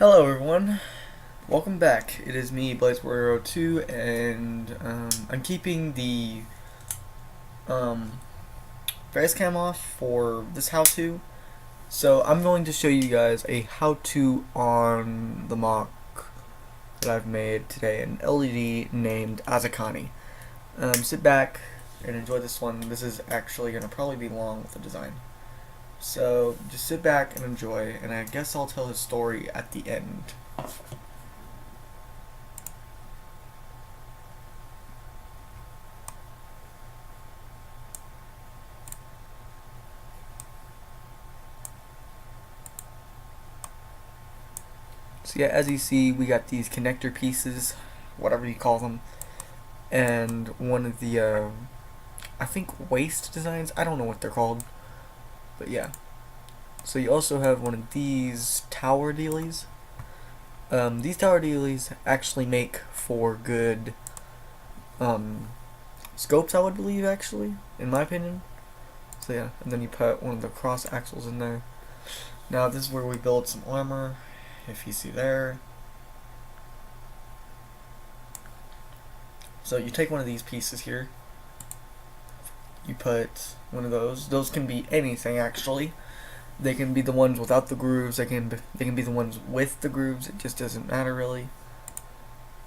Hello everyone, welcome back. It is me, Blaze402, and I'm keeping the um, face cam off for this how-to. So I'm going to show you guys a how-to on the mock that I've made today, an LED named Azukani. Sit back and enjoy this one. This is actually going to probably be long with the design. So just sit back and enjoy, and I guess I'll tell his story at the end. So yeah, as you see, we got these connector pieces, whatever you call them, and one of the, I think waist designs, I don't know what they're called, but yeah. So you also have one of these tower dealies. These tower dealies actually make for good scopes, I would believe, actually, in my opinion. So yeah, and then you put one of the cross axles in there. Now this is where we build some armor, if you see there. So you take one of these pieces here, you put one of those can be anything actually. They can be the ones without the grooves, they can be the ones with the grooves, it just doesn't matter really.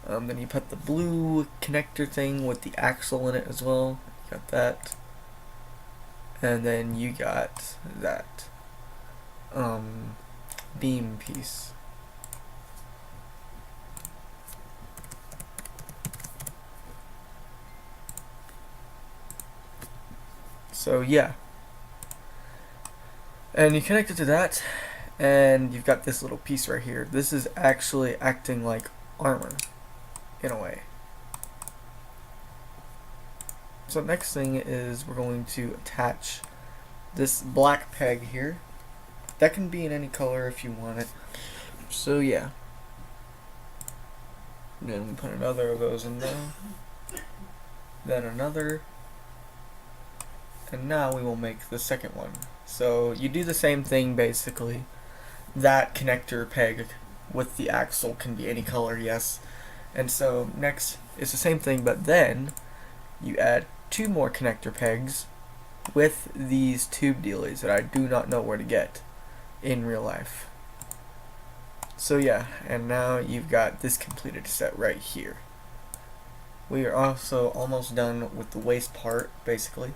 Then you put the blue connector thing with the axle in it as well, you got that. And then you got that beam piece. So yeah, and you connect it to that, and you've got this little piece right here. This is actually acting like armor in a way. So next thing is we're going to attach this black peg here. That can be in any color if you want it. So yeah, then we put another of those in there, then another, and now we will make the second one. So you do the same thing basically. That connector peg with the axle can be any color, yes. And so next it's the same thing, but then you add two more connector pegs with these tube dealies that I do not know where to get in real life. So yeah, and now you've got this completed set right here. We are also almost done with the waist part, basically.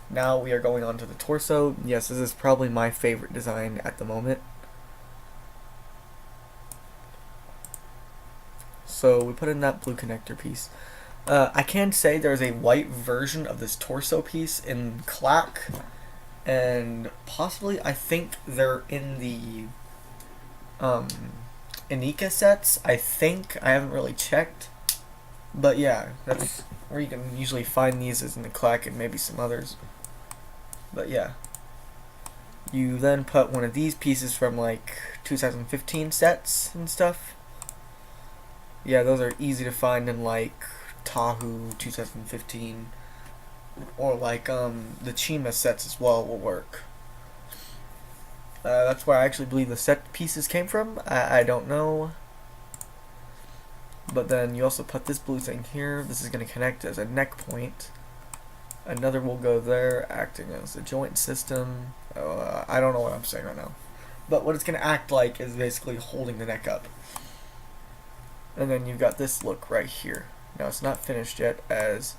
Now we are going on to the torso. Yes, this is probably my favorite design at the moment. So we put in that blue connector piece. I can say there's a white version of this torso piece in Clack, and possibly I think they're in the Inika sets. I think, I haven't really checked, but yeah, that's where you can usually find these, is in the Clack and maybe some others. But yeah, you then put one of these pieces from like 2015 sets and stuff. Yeah, those are easy to find in like Tahu 2015, or like the Chima sets as well will work. That's where I actually believe the set pieces came from. I don't know. But then you also put this blue thing here. This is going to connect as a neck point. Another will go there, acting as a joint system. I don't know what I'm saying right now. But what it's going to act like is basically holding the neck up. And then you've got this look right here. Now it's not finished yet, as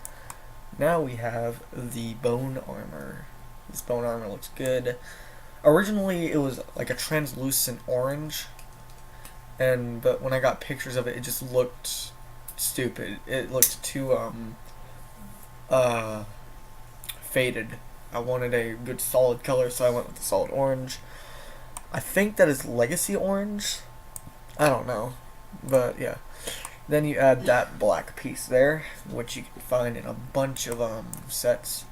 now we have the bone armor. This bone armor looks good. Originally it was like a translucent orange, but when I got pictures of it, it just looked stupid. It looked too faded. I wanted a good solid color, so I went with the solid orange. I think that is legacy orange. I don't know, but yeah. Then you add that black piece there, which you can find in a bunch of sets.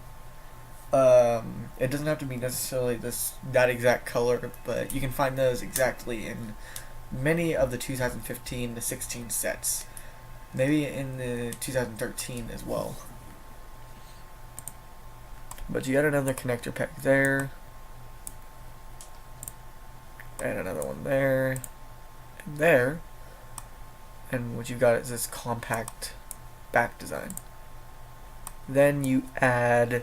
It doesn't have to be necessarily that exact color, but you can find those exactly in many of the 2015 to 16 sets. Maybe in the 2013 as well. But you got another connector pack there, and another one there, in there, and what you got is this compact back design. Then you add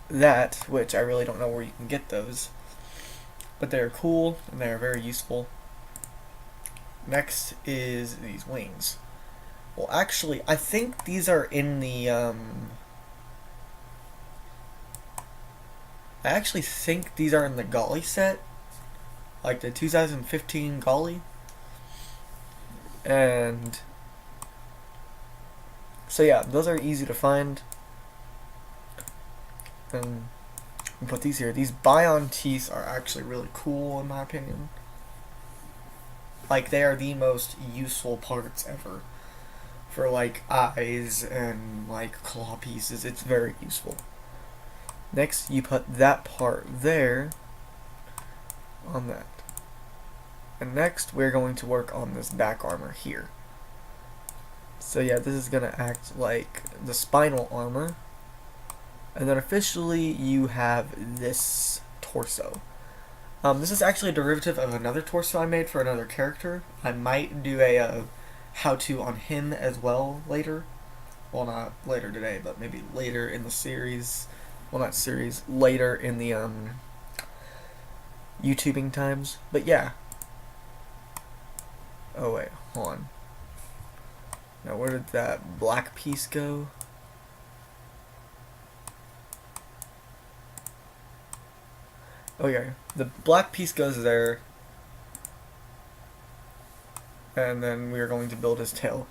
that, which I really don't know where you can get those, but they're cool and they're very useful. Next is these wings. Well, actually, I think these are in the I actually think these are in the Golly set, like the 2015 Golly. And so yeah, those are easy to find. And we put these here. These Bion teeth are actually really cool in my opinion. Like, they are the most useful parts ever for like eyes and like claw pieces. It's very useful. Next, you put that part there on that. And next, we're going to work on this back armor here. So yeah, this is gonna act like the spinal armor. And then officially, you have this torso. This is actually a derivative of another torso I made for another character. I might do a how-to on him as well later. Well, not later today, but maybe later in the series. Well, not series, later in the YouTubing times. But yeah. Oh wait, hold on. Now where did that black piece go? Okay, the black piece goes there. And then we are going to build his tail.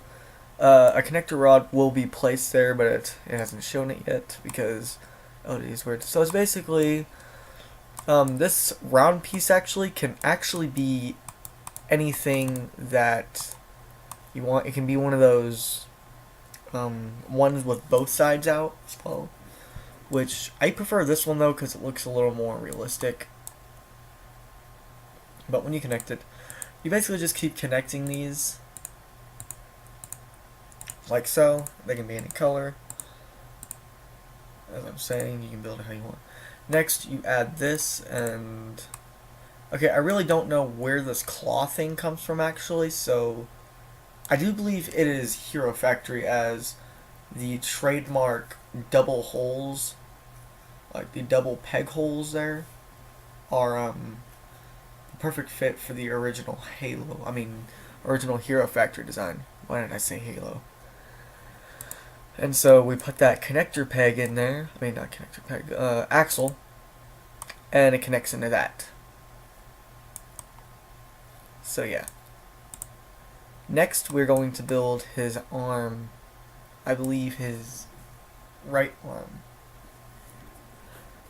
A connector rod will be placed there, but it hasn't shown it yet because, oh, geez, weird. So it's basically, this round piece actually can actually be anything that you want. It can be one of those ones with both sides out as well, which I prefer this one though because it looks a little more realistic. But when you connect it, you basically just keep connecting these like so. They can be any color. As I'm saying, you can build it how you want. Next, you add this, and okay, I really don't know where this claw thing comes from actually, so I do believe it is Hero Factory, as the trademark double holes, like the double peg holes there, are perfect fit for the original Halo. I mean, original Hero Factory design. Why did I say Halo? And so we put that connector peg in there. I mean, not connector peg, axle, and it connects into that. So yeah. Next, we're going to build his arm. I believe his right arm.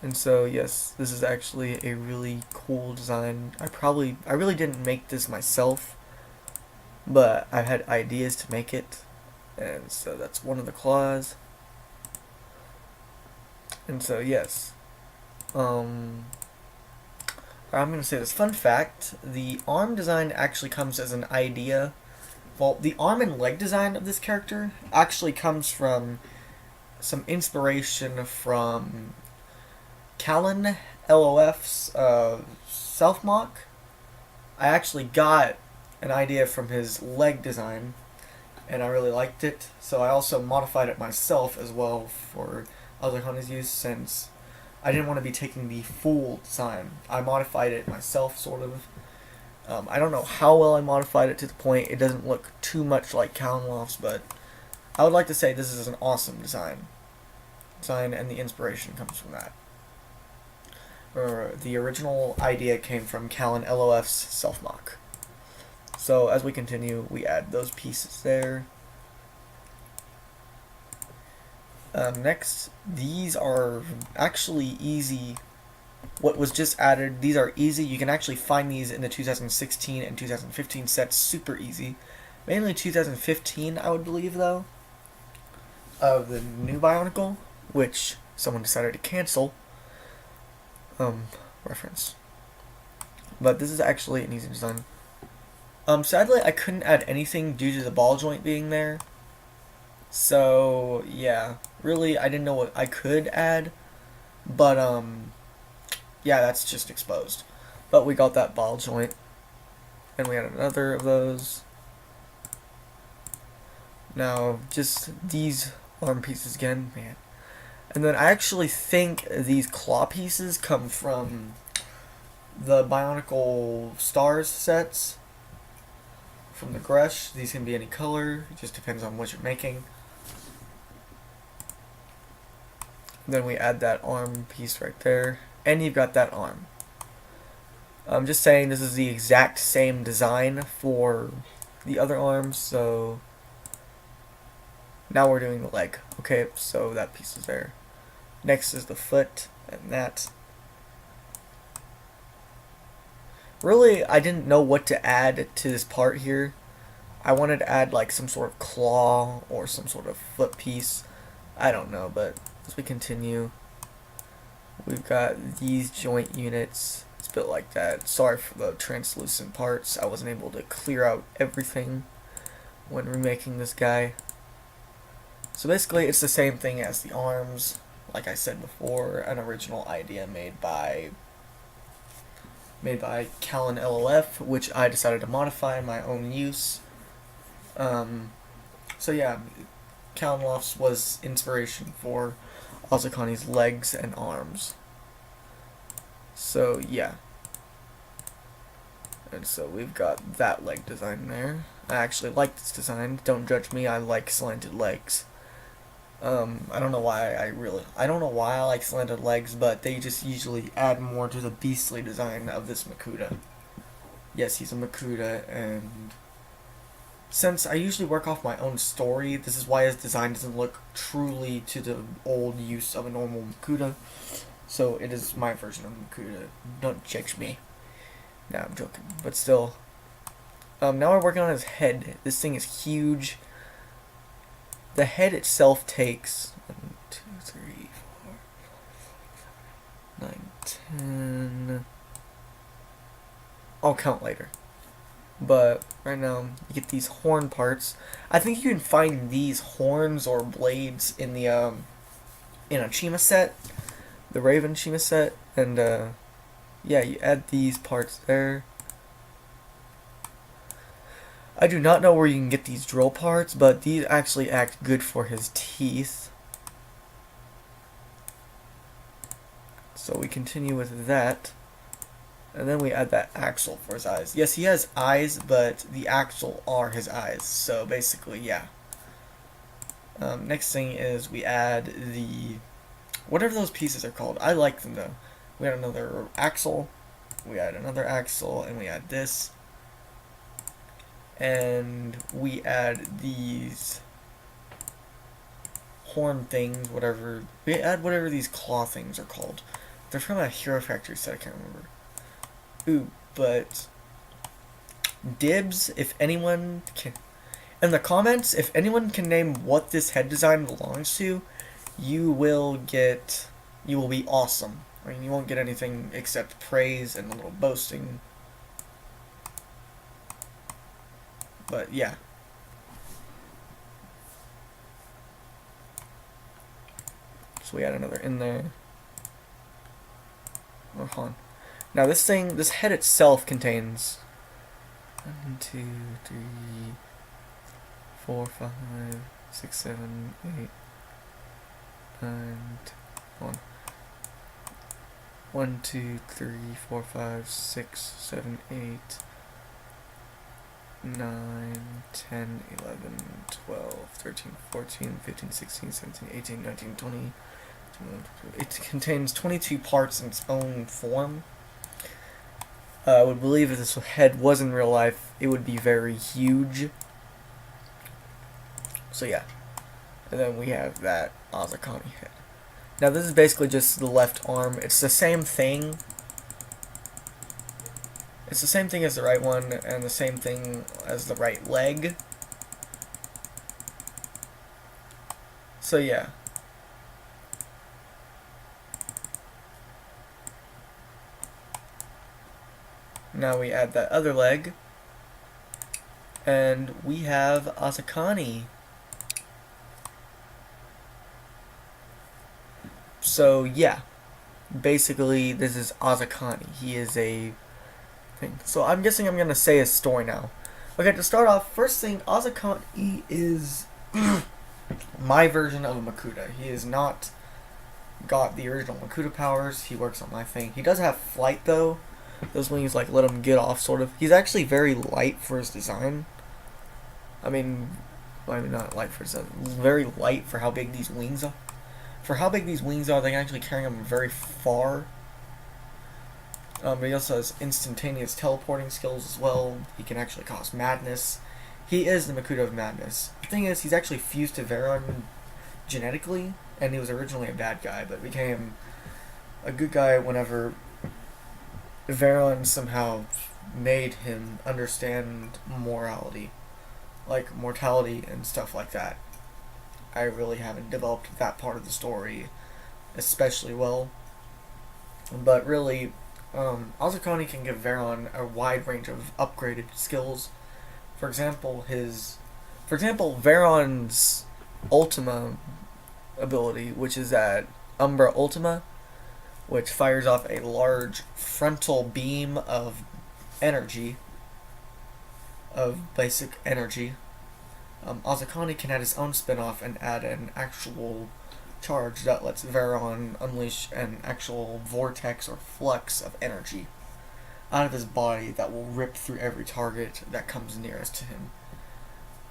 And so yes, this is actually a really cool design. I really didn't make this myself, but I've had ideas to make it. And so that's one of the claws. And so yes, I'm going to say this fun fact: the arm design actually comes as an idea. Well, the arm and leg design of this character actually comes from some inspiration from Callan LOF's self-mock. I actually got an idea from his leg design, and I really liked it, so I also modified it myself as well for Azukani's use, since I didn't want to be taking the full design. I modified it myself, sort of. I don't know how well I modified it to the point it doesn't look too much like Callan, but I would like to say this is an awesome design, and the inspiration comes from that. The original idea came from Callan LOF's self-mock. So as we continue, we add those pieces there. Next, these are actually easy. What was just added, these are easy. You can actually find these in the 2016 and 2015 sets super easy. Mainly 2015, I would believe, though, of the new Bionicle, which someone decided to cancel. Reference. But this is actually an easy design. Sadly, I couldn't add anything due to the ball joint being there. So, yeah. Really, I didn't know what I could add. But, yeah, that's just exposed. But we got that ball joint. and we add another of those. Now, just these arm pieces again, man. And then I actually think these claw pieces come from the Bionicle Stars sets from the Gresh. These can be any color, it just depends on what you're making. Then we add that arm piece right there, and you've got that arm. I'm just saying this is the exact same design for the other arms, so now we're doing the leg. Okay, so that piece is there. Next is the foot, and that. Really, I didn't know what to add to this part here. I wanted to add like some sort of claw or some sort of foot piece. I don't know, but as we continue, we've got these joint units. It's built like that. Sorry for the translucent parts. I wasn't able to clear out everything when remaking this guy. So basically, it's the same thing as the arms. Like I said before, an original idea made by Callan LLF, which I decided to modify in my own use. So yeah, Callan LLF was inspiration for Azukani's legs and arms. So yeah. And so we've got that leg design there. I actually like this design. Don't judge me, I like slanted legs. I don't know why I like slanted legs, but they just usually add more to the beastly design of this makuta. Yes, he's a makuta, and since I usually work off my own story, this is why his design doesn't look truly to the old use of a normal makuta. So it is my version of makuta. Don't judge me. Nah, I'm joking, but still. Now we're working on his head. This thing is huge. The head itself takes 1, 2, 3, 4, 5, 6, 7, 8, 9, 10. I'll count later. But right now, you get these horn parts. I think you can find these horns or blades in the in a Chima set, the Raven Chima set, and yeah, you add these parts there. I do not know where you can get these drill parts, but these actually act good for his teeth. So we continue with that. And then we add that axle for his eyes. Yes, he has eyes, but the axle are his eyes. So basically, yeah. Next thing is we add the... whatever those pieces are called. I like them though. We add another axle. We add another axle. And we add this. And we add these horn things, whatever. We add whatever these claw things are called. They're from a Hero Factory set, I can't remember. Ooh, but dibs, if anyone can, in the comments, if anyone can name what this head design belongs to, you will be awesome. I mean, you won't get anything except praise and a little boasting. But yeah. So we add another in there. Oh, hold on. Now this head itself contains 1, 2, 3, 4, 5, 6, 7, 8, 9, 10. 1, 2, 3, 4, 5, 6, 7, 8, 9, 10, 11, 12, 13, 14, 15, 16, 17, 18, 19, 20. It contains 22 parts in its own form. I would believe if this head was in real life, it would be very huge. So yeah. And then we have that Azukani head. Now this is basically just the left arm. It's the same thing. It's the same thing as the right one, and the same thing as the right leg. So yeah. Now we add that other leg, and we have Azukani. So yeah, basically this is Azukani. He is a thing. So I'm guessing I'm gonna say his story now. Okay, to start off, first thing, Azukani is my version of a Makuta. He is not got the original Makuta powers. He works on my thing. He does have flight though. Those wings like let him get off sort of. He's actually very light for his design. I mean not light for his design. Very light for how big these wings are. For how big these wings are, they can actually carry him very far. But he also has instantaneous teleporting skills as well. He can actually cause madness. He is the Makuta of Madness. The thing is, he's actually fused to Veron genetically, and he was originally a bad guy, but became a good guy whenever Veron somehow made him understand morality, like mortality and stuff like that. I really haven't developed that part of the story especially well, but really, Azukani can give Veron a wide range of upgraded skills. For example, Veron's Ultima ability, which is that Umbra Ultima, which fires off a large frontal beam of energy, of basic energy. Azukani can add his own spin-off and add an actual charge that lets Veron unleash an actual vortex or flux of energy out of his body that will rip through every target that comes nearest to him.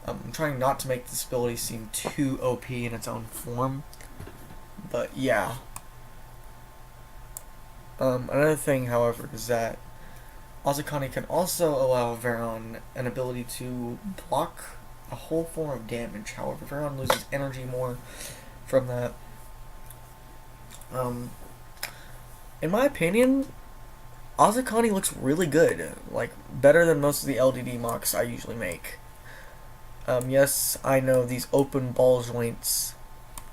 I'm trying not to make this ability seem too OP in its own form, but yeah. Another thing, however, is that Azukani can also allow Veron an ability to block a whole form of damage. However, Veron loses energy more from that. In my opinion, Azukani looks really good, like better than most of the LDD mocks I usually make. Yes, I know these open ball joints.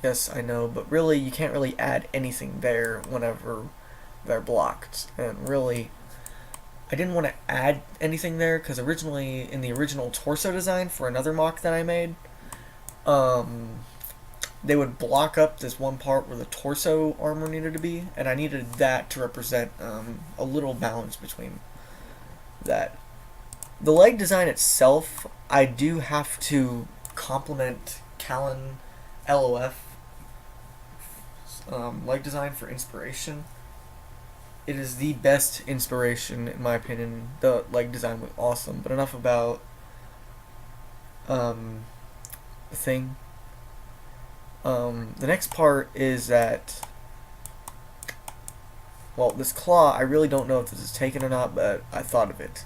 Yes, I know, but really you can't really add anything there whenever they're blocked. And really, I didn't want to add anything there because originally in the original torso design for another mock that I made, they would block up this one part where the torso armor needed to be, and I needed that to represent a little balance between that. The leg design itself, I do have to compliment Callan LOF leg design for inspiration. It is the best inspiration in my opinion. The leg design was awesome, but enough about the thing. The next part is that, well, this claw, I really don't know if this is taken or not, but I thought of it.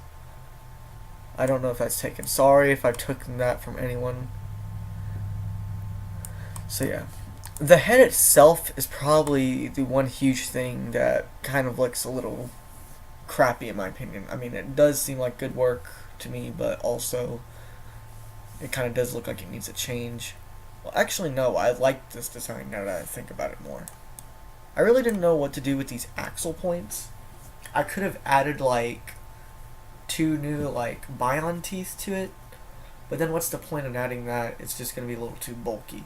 I don't know if that's taken. Sorry if I've taken that from anyone. So yeah. The head itself is probably the one huge thing that kind of looks a little crappy in my opinion. I mean, it does seem like good work to me, but also it kind of does look like it needs a change. Well, actually, no, I like this design now that I think about it more. I really didn't know what to do with these axle points. I could have added, like, 2 new, like, bion teeth to it, but then what's the point in adding that? It's just going to be a little too bulky.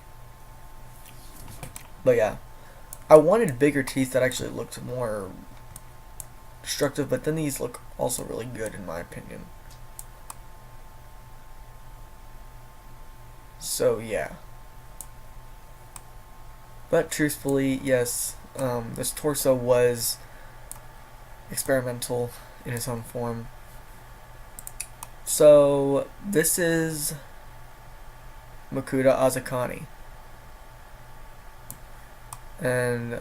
But yeah, I wanted bigger teeth that actually looked more destructive, but then these look also really good in my opinion. So yeah. But truthfully, yes, this torso was experimental in its own form. So this is Makuta Azukani. And,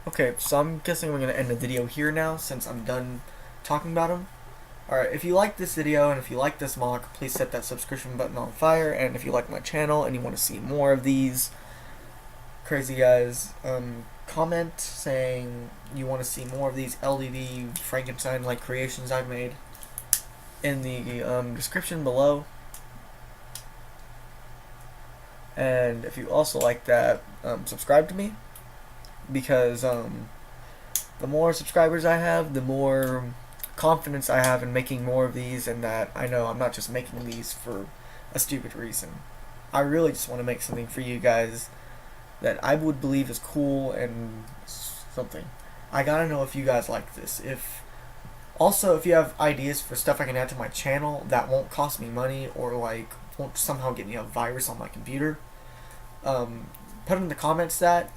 okay, so I'm guessing we're going to end the video here now, since I'm done talking about him. Alright, if you like this video, and if you like this mock, please set that subscription button on fire, and if you like my channel, and you want to see more of these crazy guys, comment saying you want to see more of these LDD Frankenstein-like creations I've made in the, description below. And if you also like that, subscribe to me, because the more subscribers I have, the more confidence I have in making more of these, and that I know I'm not just making these for a stupid reason. I really just want to make something for you guys that I would believe is cool and something. I gotta know if you guys like this. If Also, if you have ideas for stuff I can add to my channel that won't cost me money or like won't somehow get me a virus on my computer, put in the comments that.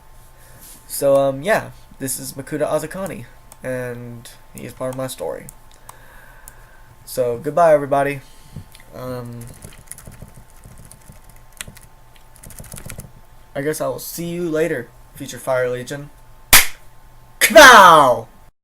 So yeah, this is Makuta Azukani, and he is part of my story. So goodbye, everybody. I guess I will see you later, future Fire Legion. Kapow!